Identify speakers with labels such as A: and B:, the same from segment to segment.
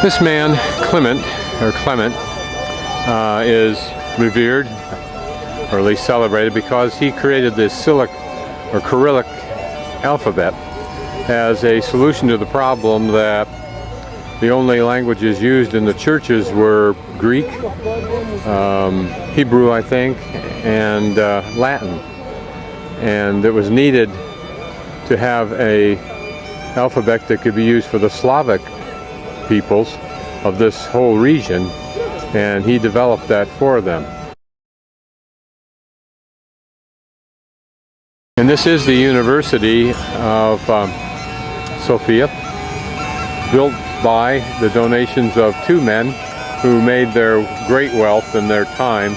A: This man, Clement, is revered, or at least celebrated, because he created this Cyrillic alphabet as a solution to the problem that the only languages used in the churches were Greek, Hebrew, I think, and Latin. And it was needed to have a alphabet that could be used for the Slavic peoples of this whole region, and he developed that for them. And this is the University of Sofia, built by the donations of two men who made their great wealth in their time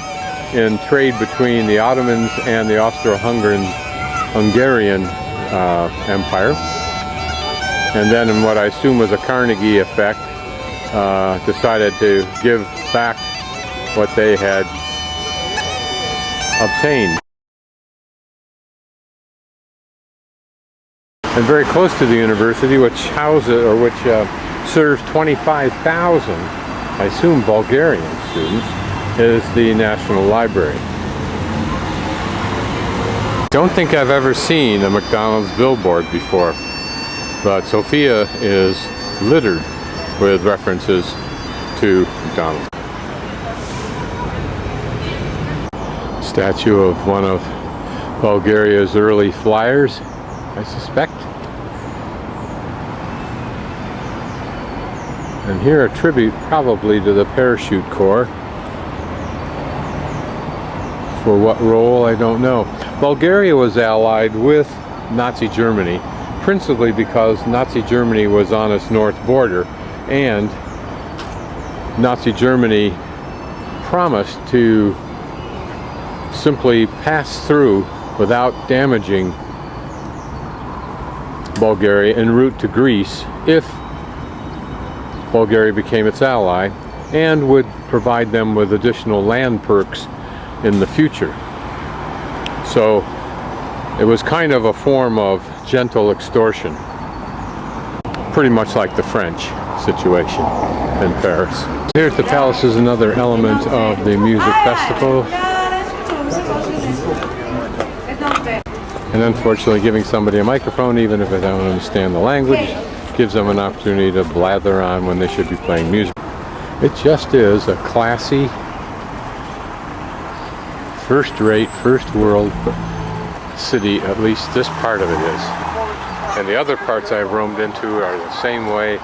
A: in trade between the Ottomans and the Austro-Hungarian Empire. And then, in what I assume was a Carnegie effect, decided to give back what they had obtained. And very close to the university, which serves 25,000, I assume Bulgarian students, is the National Library. Don't think I've ever seen a McDonald's billboard before, but Sofia is littered with references to McDonald's. Statue of one of Bulgaria's early flyers, I suspect. And here a tribute probably to the Parachute Corps. For what role, I don't know. Bulgaria was allied with Nazi Germany, principally because Nazi Germany was on its north border, and Nazi Germany promised to simply pass through without damaging Bulgaria en route to Greece if Bulgaria became its ally, and would provide them with additional land perks in the future. So it was kind of a form of gentle extortion, pretty much like the French situation in Paris. Here at the palace is another element of the music festival. And unfortunately, giving somebody a microphone, even if they don't understand the language, gives them an opportunity to blather on when they should be playing music. It just is a classy, first-rate, first-world city, at least this part of it is. And the other parts I've roamed into are the same way,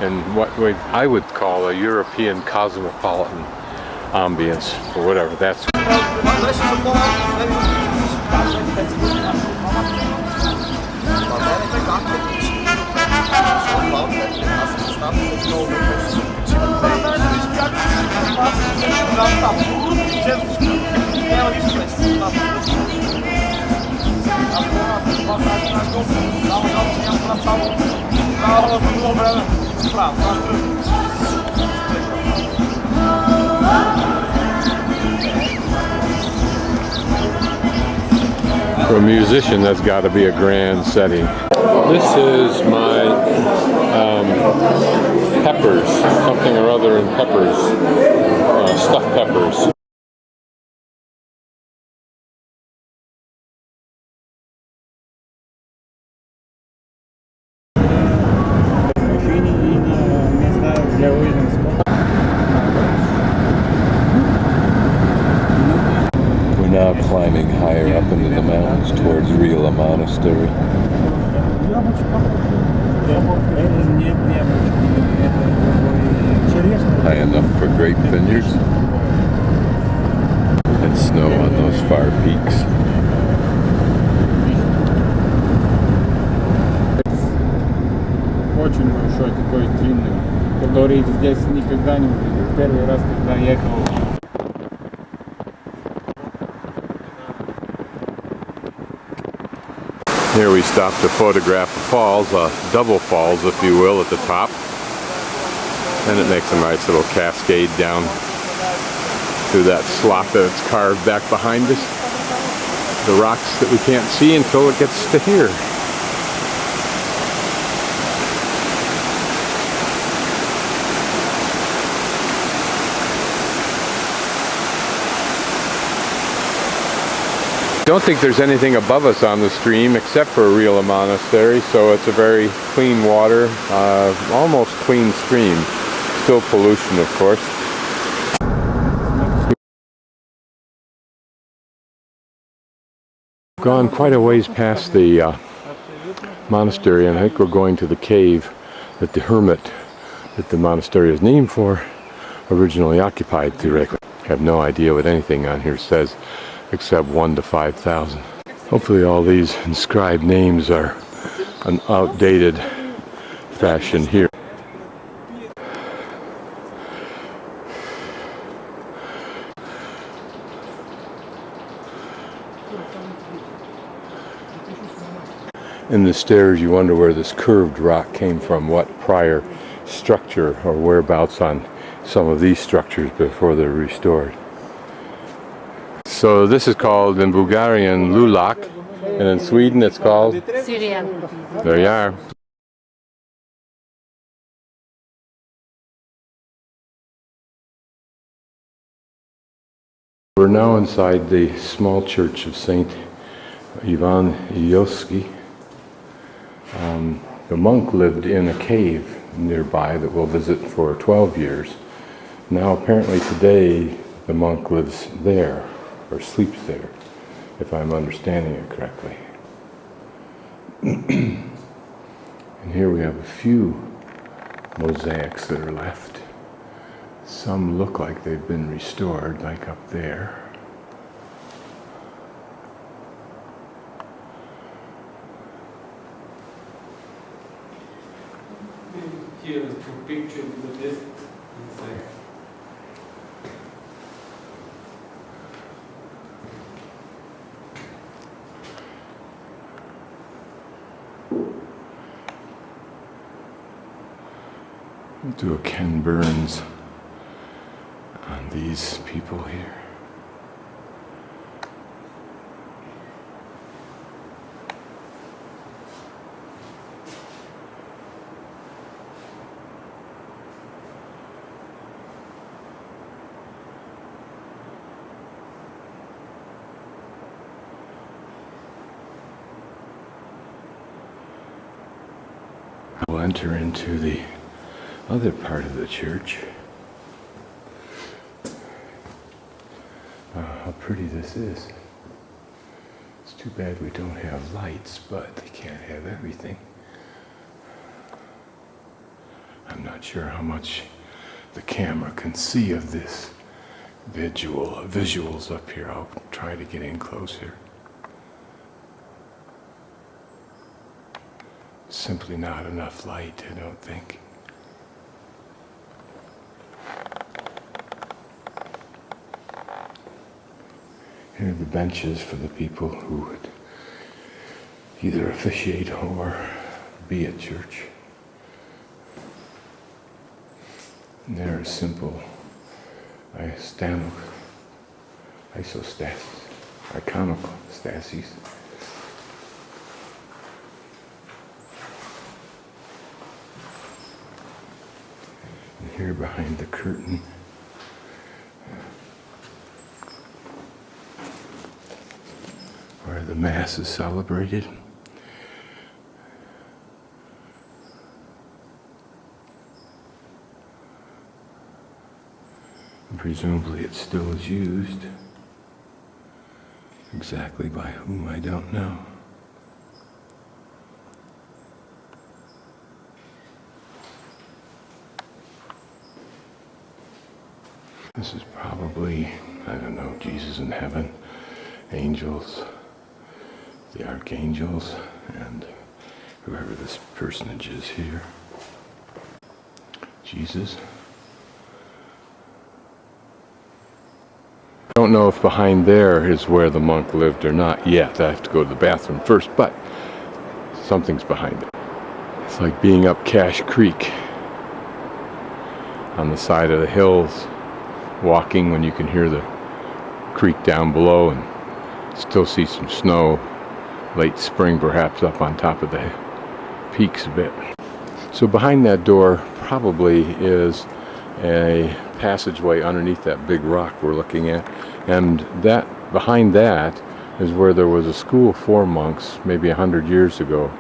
A: in what I would call a European cosmopolitan ambience, or whatever that's. For a musician, that's got to be a grand setting. This is my peppers, something or other in peppers, stuffed peppers. We're now climbing higher up into the mountains towards Rila Monastery. High enough for grape vineyards and snow on those far peaks.
B: Очень большой, такой длинный, который здесь никогда не увидел. Первый раз, когда ехал.
A: Here we stopped to photograph the falls, double falls if you will, at the top. And it makes a nice little cascade down through that slot that's carved back behind us. The rocks that we can't see until it gets to here. Don't think there's anything above us on the stream except for Rila Monastery, so it's a very clean water, almost clean stream. Still pollution, of course. Gone quite a ways past the monastery, and I think we're going to the cave that the hermit that the monastery is named for originally occupied theoretically. I have no idea what anything on here says except 1 to 5,000. Hopefully all these inscribed names are an outdated fashion here. In the stairs, you wonder where this curved rock came from, what prior structure or whereabouts on some of these structures before they're restored. So this is called in Bulgarian Lulak, and in Sweden it's called
C: Syrian.
A: There you are. We're now inside the small church of Saint Ivan Iosky. The monk lived in a cave nearby that we'll visit for 12 years. Now apparently today the monk lives there, or sleeps there, if I'm understanding it correctly. And here we have a few mosaics that are left. Some look like they've been restored, like up there.
B: Here is two pictures of the list inside.
A: We'll do a Ken Burns on these people here. We'll enter into the other part of the church. How pretty this is. It's too bad we don't have lights, but they can't have everything. not sure how much the camera can see of this visuals up here. I'll try to get in closer. Simply not enough light, I don't think. Here are the benches for the people who would either officiate or be at church. And there are simple iconostases. And here behind the curtain where the Mass is celebrated. And presumably it still is used. Exactly by whom, I don't know. This is probably, I don't know, Jesus in heaven, angels, the archangels, and whoever this personage is here. Jesus. I don't know if behind there is where the monk lived or not yet. I have to go to the bathroom first, but something's behind it. It's like being up Cache Creek on the side of the hills, walking when you can hear the creek down below and still see some snow, late spring perhaps, up on top of the peaks a bit. So behind that door probably is a passageway underneath that big rock we're looking at, and that behind that is where there was a school for monks maybe 100 years ago.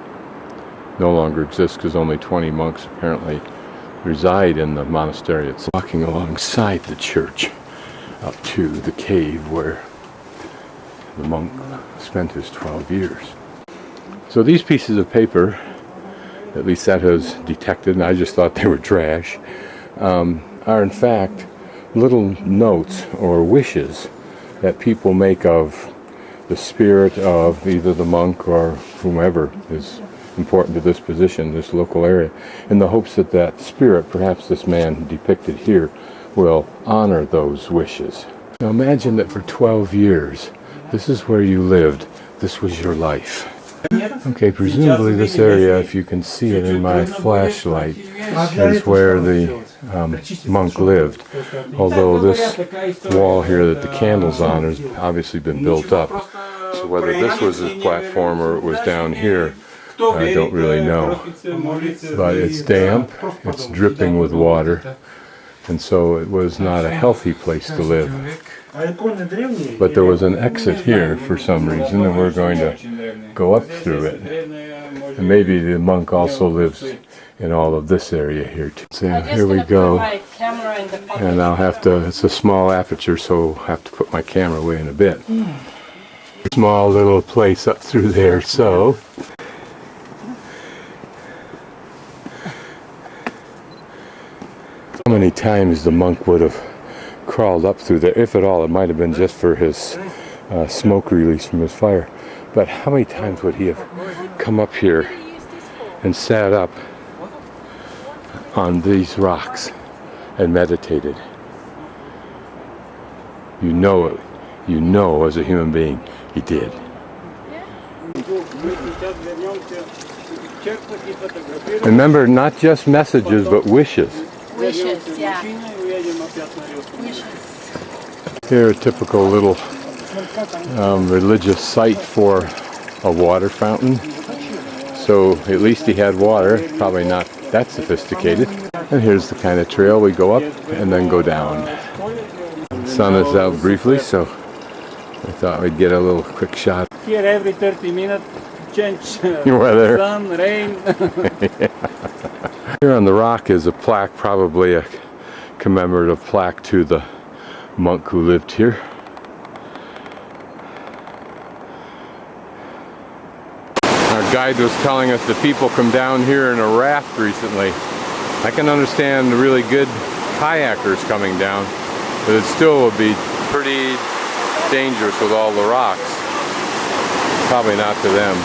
A: No longer exists because only 20 monks apparently reside in the monastery. It's walking alongside the church up to the cave where the monk spent his 12 years. So these pieces of paper, at least that was detected, and I just thought they were trash, are in fact little notes or wishes that people make of the spirit of either the monk or whomever is important to this position, this local area, in the hopes that that spirit, perhaps this man depicted here, will honor those wishes. Now imagine that for 12 years, this is where you lived, this was your life. Okay, presumably this area, if you can see it in my flashlight, is where the monk lived. Although this wall here that the candle's on has obviously been built up. So whether this was his platform or it was down here, I don't really know. But it's damp, it's dripping with water, and so it was not a healthy place to live. But there was an exit here for some reason, and we're going to go up through it. And maybe the monk also lives in all of this area here too. So here we go. And I'll have to, it's a small aperture, so I'll have to put my camera away in a bit. Small little place up through there, so. How many times the monk would have crawled up through there, if at all. It might have been just for his smoke release from his fire. But how many times would he have come up here and sat up on these rocks and meditated? You know it. You know as a human being he did. Remember, not just messages, but wishes.
C: Wishes, yeah. Wishes.
A: Here, a typical little religious site for a water fountain. So at least he had water, probably not that sophisticated. And here's the kind of trail we go up and then go down. The sun is out briefly, so I thought we'd get a little quick shot.
B: Here every 30 minutes change
A: Weather.
B: sun, rain.
A: Here on the rock is a plaque, probably a commemorative plaque to the monk who lived here. Our guide was telling us that people come down here in a raft recently. I can understand the really good kayakers coming down, but it still would be pretty dangerous with all the rocks. Probably not to them.